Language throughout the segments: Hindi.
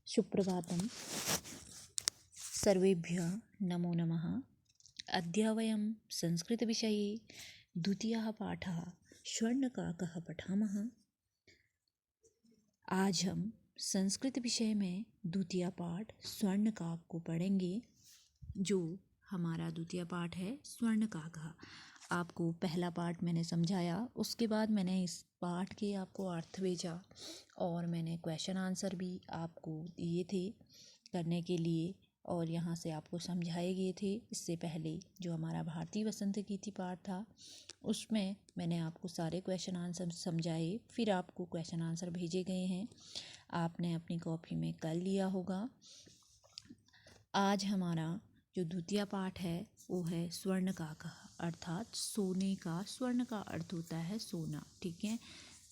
सुप्रभातं सर्वेभ्यः नमो नमः। अद्य वयं संस्कृतविषये द्वितीयः पाठः स्वर्णकाकः पठामः। आज हम संस्कृत विषय में द्वितीय पाठ स्वर्णकाक को पढ़ेंगे। जो हमारा द्वितीय पाठ है स्वर्णकाकः। आपको पहला पाठ मैंने समझाया, उसके बाद मैंने इस पाठ के आपको अर्थ भेजा और मैंने क्वेश्चन आंसर भी आपको दिए थे करने के लिए और यहाँ से आपको समझाए गए थे। इससे पहले जो हमारा भारतीय वसंत गीति पाठ था उसमें मैंने आपको सारे क्वेश्चन आंसर समझाए, फिर आपको क्वेश्चन आंसर भेजे गए हैं, आपने अपनी कॉपी में कर लिया होगा। आज हमारा जो द्वितीय पाठ है वो है स्वर्णकाकः, अर्थात सोने का। स्वर्ण का अर्थ होता है सोना, ठीक है।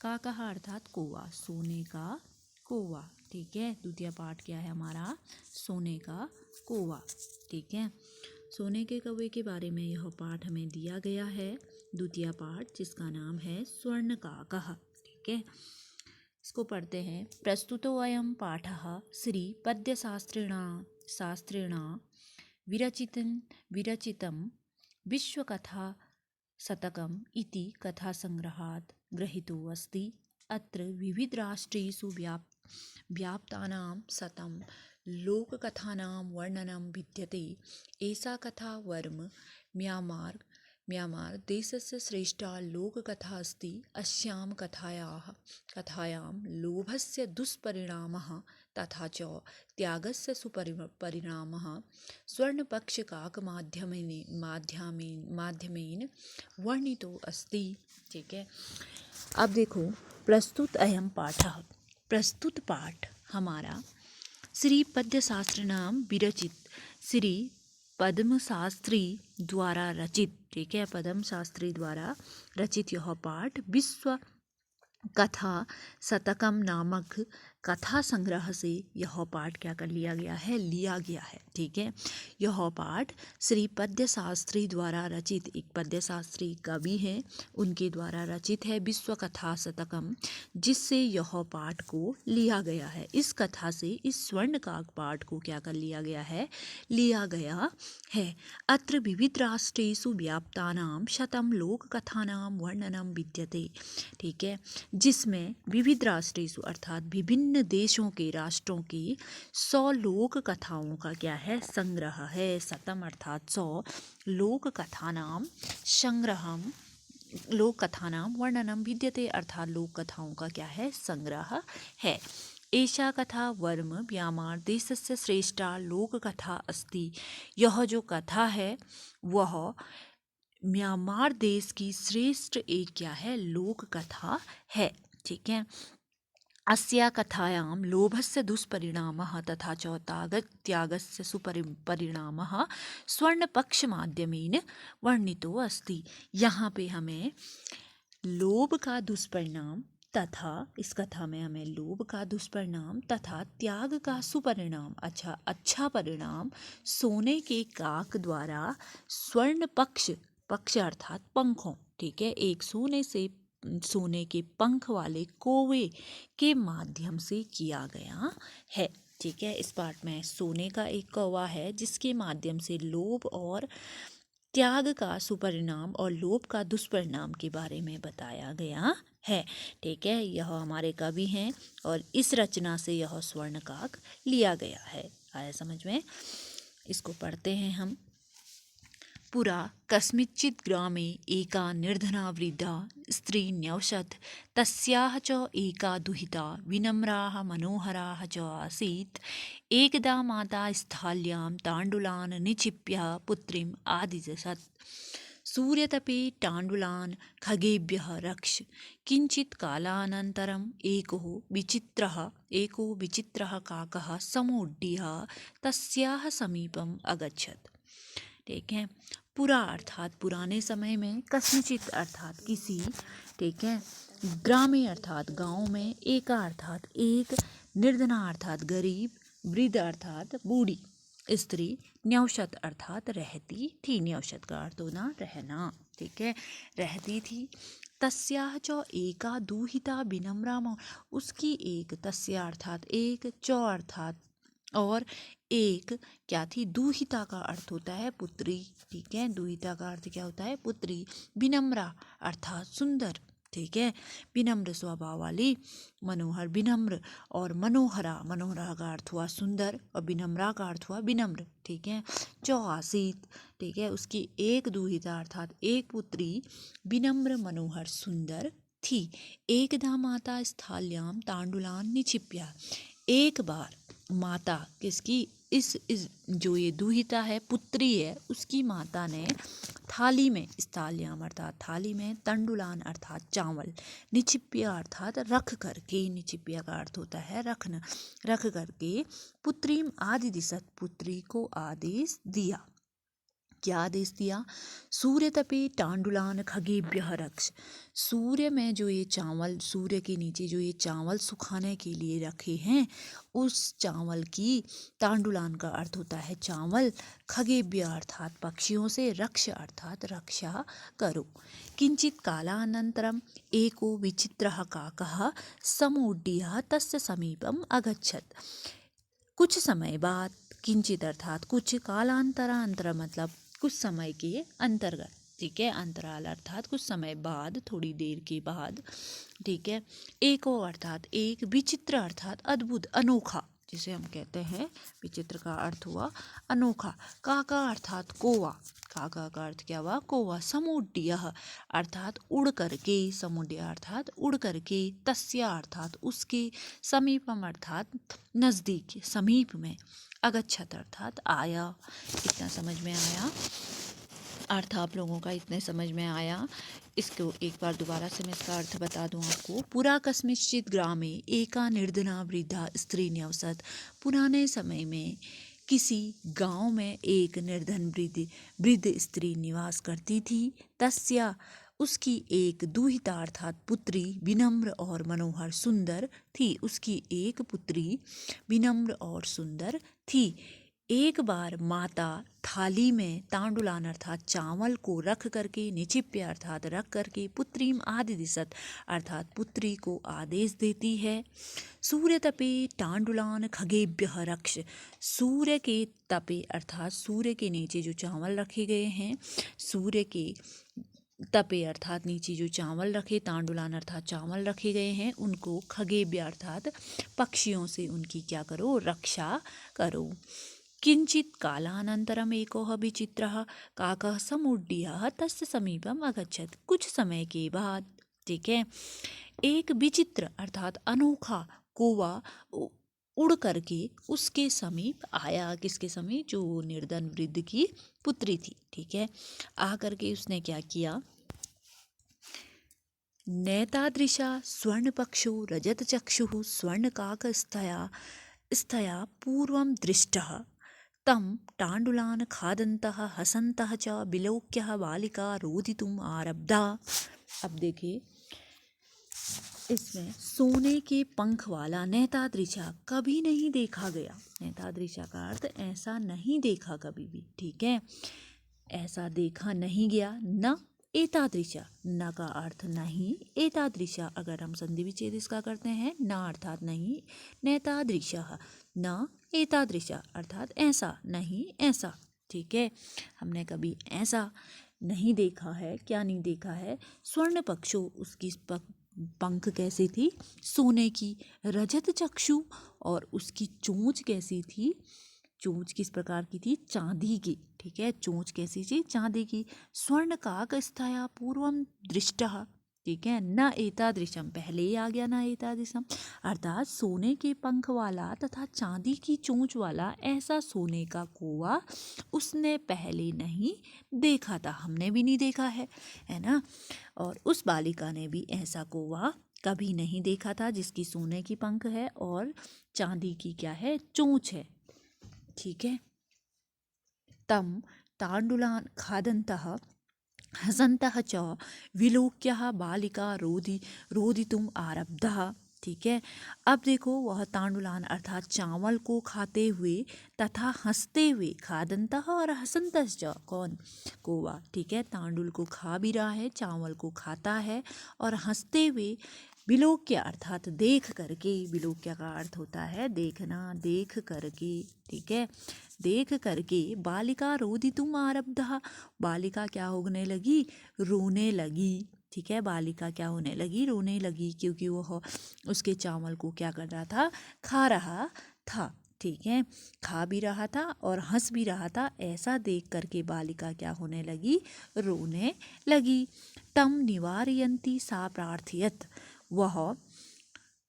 काकः अर्थात कौवा, सोने का कौवा, ठीक है। द्वितीय पाठ क्या है हमारा? सोने का कौवा, ठीक है। सोने के कौवे के बारे में यह पाठ हमें दिया गया है, द्वितीय पाठ, जिसका नाम है स्वर्णकाकः, ठीक है। इसको पढ़ते हैं। प्रस्तुतो अयं पाठः श्री पद्यशास्त्रिणा विरचितं विश्वकथा शतकम् इति कथासंग्रहात् गृहीतो अस्ति। अत्र विविधराष्ट्रेषु व्याप्तानां शतं लोककथानां वर्णनं विद्यते। एषा कथा वर्म म्यांमार देशस्य श्रेष्ठा लोककथा अस्ति। अस्यां कथायां लोभस्य दुष्परिणामः तथा च त्यागस्य सुपरिणामः स्वर्णपक्षकाकमाध्यमेन वर्णितो अस्ति, ठीक है। अब देखो, प्रस्तुत अयं पाठः, प्रस्तुत पाठ हमारा श्री पद्यशास्त्रिणां विरचित, श्री पद्म शास्त्री द्वारा रचित, ठीक है। पद्म शास्त्री द्वारा रचित यह पाठ विश्व कथा शतकम नामक कथा संग्रह से यह पाठ क्या कर लिया गया है, ठीक है। यह पाठ श्री पद्यशास्त्री द्वारा रचित, एक पद्यशास्त्री कवि हैं, उनके द्वारा रचित है विश्व कथा शतकम, जिससे यह पाठ को लिया गया है। इस कथा से इस स्वर्णकाक पाठ को क्या कर लिया गया है। अत्र विविध राष्ट्रेषु व्याप्तानां शतं लोक कथानां वर्णनम विद्यते, ठीक है। जिसमें विविध राष्ट्रेषु अर्थात विभिन्न देशों के, राष्ट्रों की 100 लोक कथाओं का क्या है? संग्रह है। शतम अर्थात 100 लोक कथानाम संग्रहम, लोक कथानाम वर्णनम विद्यते, अर्थात लोक कथाओं का क्या है? संग्रह है। एषा कथा वर्म म्यांमार देशस्य श्रेष्ठा लोक कथा अस्ति। यह जो कथा है वह म्यांमार देश की श्रेष्ठ एक क्या है? लोक कथा है, ठीक है। अस्या कथायां लोभस्य दुष्परिणामः तथा च त्यागस्य सुपरिणामः स्वर्णपक्षमाध्यमेन वर्णितो अस्ति। यहाँ पे हमें लोभ का दुष्परिणाम तथा, इस कथा में हमें लोभ का दुष्परिणाम तथा त्याग का सुपरिणाम, अच्छा परिणाम सोने के काक द्वारा स्वर्ण पक्ष अर्थात पंखों, ठीक है, एक सोने के पंख वाले कौवे के माध्यम से किया गया है, ठीक है। इस पाठ में सोने का एक कौवा है जिसके माध्यम से लोभ और त्याग का सुपरिणाम और लोभ का दुष्परिणाम के बारे में बताया गया है, ठीक है। यह हमारे कवि हैं और इस रचना से यह स्वर्णकाक लिया गया है। आया समझ में? इसको पढ़ते हैं हम। पुरा कस्मिंश्चित् ग्रामे एका निर्धना वृद्धा स्त्री न्यवसत्। तस्याः च एका दुहिता विनम्राः मनोहराः च आसीत्। एकदा माता स्थाल्यां ताण्डुलान् निक्षिप्य पुत्रीम् आदिशत्। सूर्यतपे ताण्डुलान् खगेभ्यः रक्ष। किञ्चित् कालानन्तरम् एको विचित्रः काकः समोड्ड्य तस्याः समीपम् अगच्छत्, ठीक है। पुरा अर्थात पुराने समय में, कस्मिंश्चित् अर्थात किसी, ठीक है, ग्रामे अर्थात गांव में, एका अर्थात एक, निर्धना अर्थात गरीब, वृद्ध अर्थात बूढ़ी स्त्री, न्यवसत अर्थात रहती थी। न्यवसत का अर्थ होना रहना, ठीक है, रहती थी। तस्याः च एका दुहिता विनम्रा उसकी एक, तस्या अर्थात एक, च अर्थात और, एक क्या थी, दुहिता का अर्थ होता है पुत्री। ठीक है, दुहिता का अर्थ क्या होता है, पुत्री। विनम्रा अर्थात सुंदर। ठीक है, विनम्र स्वभाव वाली, मनोहर, विनम्र और मनोहरा, मनोहरा का अर्थ हुआ सुंदर और विनम्रा का अर्थ हुआ विनम्र। ठीक है, चौ आसीत, ठीक है, उसकी एक दुहिता अर्थात एक पुत्री, विनम्र मनोहर सुंदर थी। एकदा माता स्थाल्याम तांडुलान निक्षिप्य, एक बार माता किसकी, इस जो ये दुहिता है, पुत्री है, उसकी माता ने थाली में, स्थाल्याम अर्थात थाली में, तंडुलान अर्थात चावल, निक्षिप्य अर्थात रख करके, निक्षिप्य का अर्थ होता है रखना, रख करके, पुत्रीम आदि दिशत, पुत्री को आदेश दिया। क्या आदेश दिया, सूर्य तपे टांडुलान खगेभ्यः रक्ष, सूर्य में जो ये चावल, सूर्य के नीचे जो ये चावल सुखाने के लिए रखे हैं, उस चावल की, तांडुलान का अर्थ होता है चावल, खगेभ्य अर्थात पक्षियों से, रक्ष अर्थात रक्षा करो। किंचित कालानंतरम एको विचित्रः काकः समूढ़ तस्य समीपम अगच्छत, कुछ समय बाद, किंचित अर्थात कुछ, कालांतरा, अंतर मतलब कुछ समय के अंतर्गत। ठीक है, अंतराल अर्थात कुछ समय बाद, थोड़ी देर के बाद। ठीक है, एको अर्थात एक, विचित्र अर्थात अद्भुत, अनोखा, जिसे हम कहते हैं विचित्र का अर्थ हुआ अनोखा। काका अर्थात कौवा, काका का अर्थ क्या हुआ, कौवा। समुड्यः अर्थात उड़ करके, समुड्य अर्थात उड़ करके, तस्या अर्थात उसके, समीपम अर्थात नजदीक, समीप में, अगच्छत अर्थात आया। इतना समझ में आया, अर्थ आप लोगों का इतने समझ में आया। इसको एक बार दोबारा से मैं इसका अर्थ बता दूं आपको। पुरा कस्मिंश्चित् ग्रामे एका निर्धना वृद्धा स्त्री न्यवसत, पुराने समय में किसी गांव में एक निर्धन वृद्ध स्त्री निवास करती थी। तस्या उसकी एक दुहिता अर्थात पुत्री, विनम्र और मनोहर सुंदर थी, उसकी एक पुत्री विनम्र और सुंदर थी। एक बार माता थाली में तांडुलान अर्थात चावल को रख करके, निक्षिप्य अर्थात रख करके, पुत्रीम आदि दिशत अर्थात पुत्री को आदेश देती है। सूर्य तपे तांडुलान खगेभ्यः रक्ष, सूर्य के तपे अर्थात सूर्य के नीचे जो चावल रखे गए हैं, सूर्य के तपे अर्थात नीचे जो चावल रखे, तांडुलान अर्थात चावल रखे गए हैं, उनको खगेभ्य अर्थात पक्षियों से उनकी क्या करो, रक्षा करो। किंचित कालानंतरम एकोह विचित्रः काकः समुड्डीयः तस्य समीपम अगच्छत, कुछ समय के बाद, ठीक है, एक विचित्र अर्थात अनोखा कौवा उड़ करके उसके समीप आया। किसके समीप, जो निर्धन वृद्ध की पुत्री थी। ठीक है, आ करके उसने क्या किया, नैतादृशा स्वर्णपक्षो रजतचक्षुः स्वर्णकाकस्थया स्थया पूर्वं दृष्टः तम तांडुलान खादन्तः हसन्तः च विलोक्य बालिका रोदितुम आरब्धा। अब देखिए, इसमें सोने के पंख वाला नैतादृशा कभी नहीं देखा गया। नैतादृशा का अर्थ ऐसा नहीं देखा कभी भी। ठीक है, ऐसा देखा नहीं गया। न एतादृशा, न का अर्थ नहीं, एतादृशा अगर हम संधि विच्छेद इसका करते हैं, न अर्थात नहीं, नैतादृशः न एतादृशा अर्थात ऐसा नहीं, ऐसा। ठीक है, हमने कभी ऐसा नहीं देखा है। क्या नहीं देखा है, स्वर्ण पक्षो, उसकी पंख कैसी थी, सोने की, रजत चक्षु और उसकी चोंच कैसी थी, चोंच किस प्रकार की थी, चांदी की। ठीक है, चोंच कैसी थी, चांदी की। स्वर्ण काकस्थया पूर्वम दृष्टः, ठीक है, न एतादृशम, पहले ही आ गया न एतादृशम, अर्थात सोने के पंख वाला तथा चांदी की चोंच वाला ऐसा सोने का कौवा उसने पहले नहीं देखा था, हमने भी नहीं देखा है ना। और उस बालिका ने भी ऐसा कौवा कभी नहीं देखा था जिसकी सोने की पंख है और चांदी की क्या है, चोंच है। ठीक है, तम तांडुलान खादन्तः हसन्तः च विलोक्य बालिका रोदितुम आरब्धा। ठीक है। अब देखो वह तांडुलान अर्थात चावल को खाते हुए तथा हंसते हुए, खादंतः और हसंतश्च कौन, कौवा, ठीक है। तांडुल को खा भी रहा है, चावल को खाता है और हंसते हुए, विलोक्य अर्थात देख करके, विलोक्य का अर्थ होता है देखना, देख करके, ठीक है। देख करके बालिका रोदितुम आरब्धः, बालिका क्या होने लगी, रोने लगी, ठीक है। बालिका क्या होने लगी, रोने लगी, क्योंकि वह उसके चावल को क्या कर रहा था, खा रहा था, ठीक है। खा भी रहा था और हंस भी रहा था, ऐसा देख करके बालिका क्या होने लगी, रोने लगी। तम निवारयन्ती सा प्रार्थयत, वह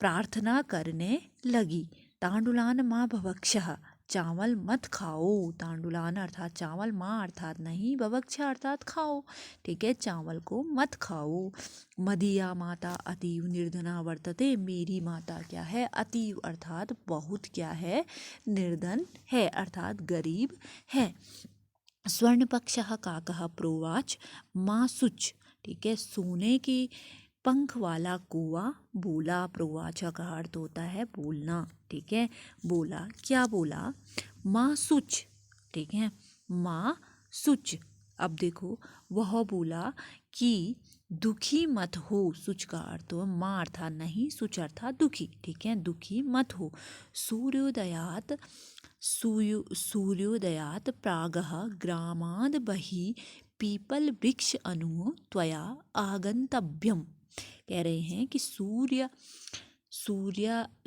प्रार्थना करने लगी। तांडुलान माँ भवक्षः, चावल मत खाओ, तांडुलान अर्थात चावल, माँ अर्थात नहीं, भवक्षा अर्थात खाओ, ठीक है। चावल को मत खाओ। मदीया माता अतीव निर्धना वर्तते, मेरी माता क्या है, अतीव अर्थात बहुत क्या है, निर्धन है अर्थात गरीब है। स्वर्णपक्षः काकः प्रोवाच माँ शुच, ठीक है। सोने की पंख वाला कौवा बोला, प्रोवाच का अर्थ होता है बोलना, ठीक है। बोला, क्या बोला, माँ सुच, ठीक है, माँ सुच। अब देखो वह बोला कि दुखी मत हो, सुच का अर्थ हो माँ अर्थात नहीं, सुच अर्थात दुखी, ठीक है, दुखी मत हो। सूर्योदयात सूर्योदयात प्रागः ग्रामाद् बहिः पीपल वृक्ष अनु त्वया आगंतव्यम, कह रहे हैं कि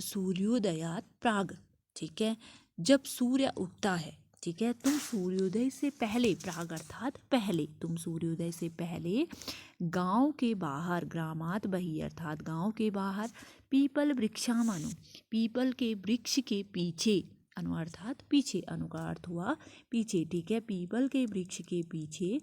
सूर्योदयात प्राग, ठीक है, जब सूर्य उगता है, ठीक है, तुम सूर्योदय से पहले, प्राग अर्थात पहले, तुम सूर्योदय से पहले गांव के बाहर, ग्रामात बही अर्थात गांव के बाहर, पीपल वृक्षामनु, पीपल के वृक्ष के पीछे, अनु अर्थात पीछे, अनु का अर्थ हुआ पीछे, ठीक है, पीपल के वृक्ष के पीछे,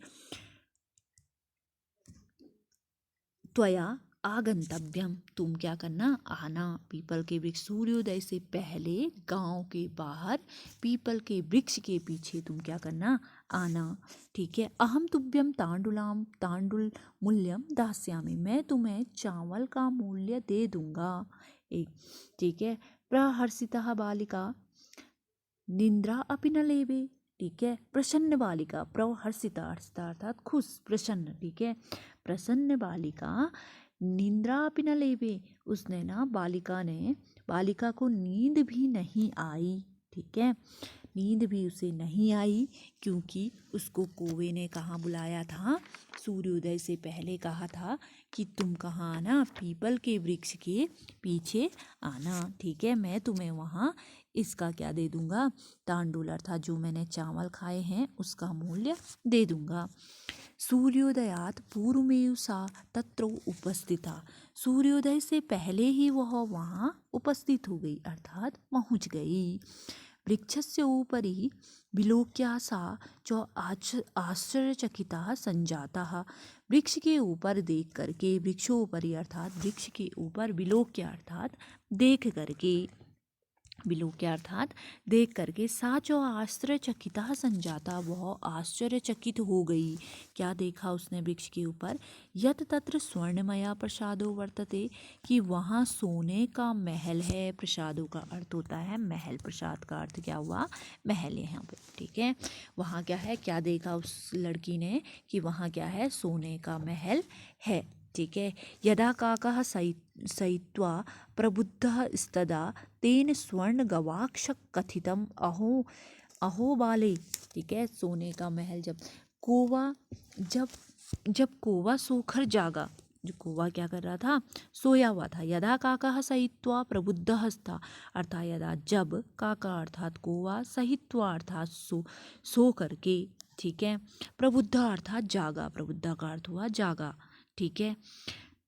त्वया आगंतव्यम, तुम क्या करना, आना, पीपल के वृक्ष, सूर्योदय से पहले गांव के बाहर पीपल के वृक्ष के पीछे तुम क्या करना, आना, ठीक है। अहम तुभ्यम तांडुलाम तांडुल मूल्यम दास्यामि, मैं तुम्हें चावल का मूल्य दे दूंगा, एक, ठीक है। प्रहर्षिता बालिका निंद्रा अपि न लेवे, ठीक है। प्रसन्न बालिका, प्रहर्षिता अर्थात खुश, प्रसन्न, ठीक है। प्रसन्न बालिका निंद्रा अपि न लेवे, उसने ना, बालिका को नींद भी नहीं आई, ठीक है, नींद भी उसे नहीं आई, क्योंकि उसको कौवे ने कहाँ बुलाया था, सूर्योदय से पहले कहा था कि तुम कहाँ आना, पीपल के वृक्ष के पीछे आना, ठीक है, मैं तुम्हें वहाँ इसका क्या दे दूंगा, तांडुल अर्थात जो मैंने चावल खाए हैं उसका मूल्य दे दूंगा। सूर्योदयात पूर्वमेव सा तत्र उपस्थिता, सूर्योदय से पहले ही वह वहाँ उपस्थित हो गई अर्थात पहुँच गई। वृक्षस्य उपरि विलोक्या सा च आश्चर्यचकिता संजाता, वृक्ष के ऊपर देख करके, वृक्षोपरि अर्थात वृक्ष के ऊपर, विलोक्या अर्थात देख करके, विलोक्य अर्थात देख करके, साचो आश्चर्यचकिता संजाता, वह आश्चर्यचकित हो गई, क्या देखा उसने वृक्ष के ऊपर, यत तत्र स्वर्णमया प्रसादो वर्तते, कि वहाँ सोने का महल है, प्रसादों का अर्थ होता है महल, प्रसाद का अर्थ क्या हुआ, महल यहाँ पे, ठीक है। वहाँ क्या है, क्या देखा उस लड़की ने कि वहाँ क्या है, सोने का महल है, ठीक है। यदा काकः सयित्वा प्रबुद्धः स्तदा तेन स्वर्ण गवाक्ष कथितम अहो बाले, ठीक है, सोने का महल, जब कौवा सोकर जागा, जो कौवा क्या कर रहा था, सोया हुआ था, यदा काकः सयित्वा प्रबुद्धः स्था अर्थात यदा जब, काका अर्थात कौवा, सहित्वा अर्थात सो करके, ठीक है, प्रबुद्ध अर्थात जागा, प्रबुद्ध का अर्थ हुआ जागा, ठीक है।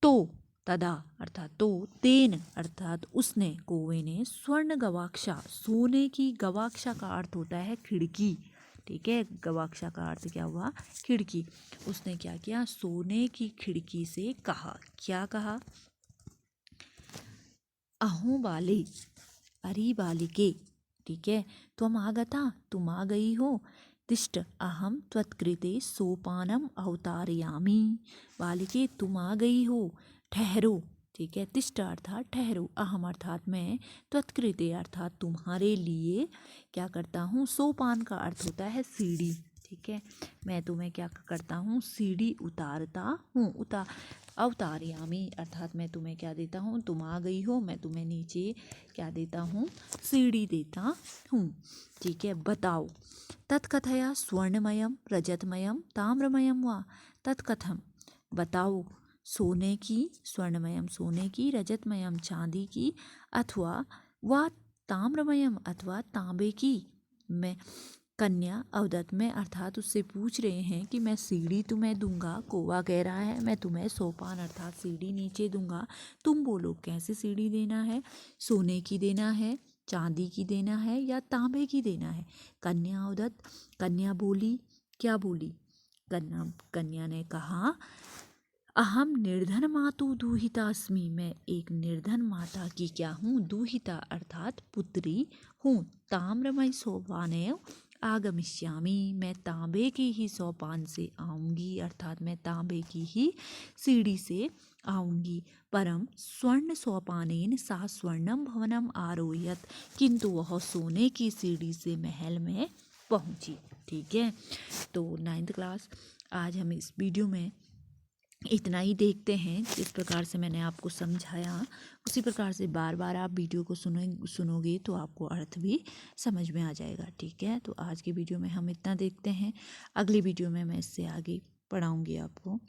तो तदा अर्थात तो, तेन अर्थात उसने, कौवे ने, स्वर्ण गवाक्षा, सोने की, गवाक्षा का अर्थ होता है खिड़की, ठीक है, गवाक्षा का अर्थ क्या हुआ, खिड़की, उसने क्या किया, सोने की खिड़की से कहा, क्या कहा, अहो बाले, अरे बालिके, ठीक है, त्वम आगता, तुम आ गई हो, तिष्ठ अहम त्वत्कृते सोपानम अवतारयामि, बालिके तुम आ गई हो, ठहरो, ठीक है। तिष्ठ अर्थात ठहरो, अहम अर्थात मैं, त्वत्कृते अर्थात तुम्हारे लिए क्या करता हूँ, सोपान का अर्थ होता है सीढ़ी, ठीक है। मैं तुम्हें क्या करता हूँ, सीढ़ी उतारता हूँ, अवतारयामी अर्थात मैं तुम्हें क्या देता हूँ, तुम आ गई हो, मैं तुम्हें नीचे क्या देता हूँ, सीढ़ी देता हूँ, ठीक है। बताओ, तत्कथया स्वर्णमयम रजतमयम ताम्रमयम वा, तत्कथम बताओ, सोने की, स्वर्णमयम सोने की, रजतमयम चांदी की, अथवा वा ताम्रमयम अथवा तांबे की। मैं कन्या अवदत्त में अर्थात उससे पूछ रहे हैं कि मैं सीढ़ी तुम्हें दूंगा, कौवा कह रहा है मैं तुम्हें सोपान अर्थात सीढ़ी नीचे दूंगा, तुम बोलो कैसे सीढ़ी देना है, सोने की देना है, चांदी की देना है या तांबे की देना है। कन्या अवदत्त, कन्या बोली, क्या बोली, कन्या ने कहा, अहम निर्धन मातु दूहिता अस्मि, मैं एक निर्धन माता की क्या हूँ, दूहिता अर्थात पुत्री हूँ, ताम्रमय सोपानेव आगमिष्यामि, मैं तांबे के ही सोपान से आऊँगी अर्थात मैं तांबे की ही सीढ़ी से आऊँगी। परम स्वर्ण सोपानेन सा स्वर्णम भवनम आरोहयत, किंतु वह सोने की सीढ़ी से महल में पहुँची, ठीक है। तो 9th क्लास आज हम इस वीडियो में इतना ही देखते हैं। जिस प्रकार से मैंने आपको समझाया उसी प्रकार से बार बार आप वीडियो को सुनोगे तो आपको अर्थ भी समझ में आ जाएगा, ठीक है। तो आज के वीडियो में हम इतना देखते हैं, अगली वीडियो में मैं इससे आगे पढ़ाऊँगी आपको।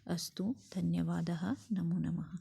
अस्तु, धन्यवादः, नमो नमः।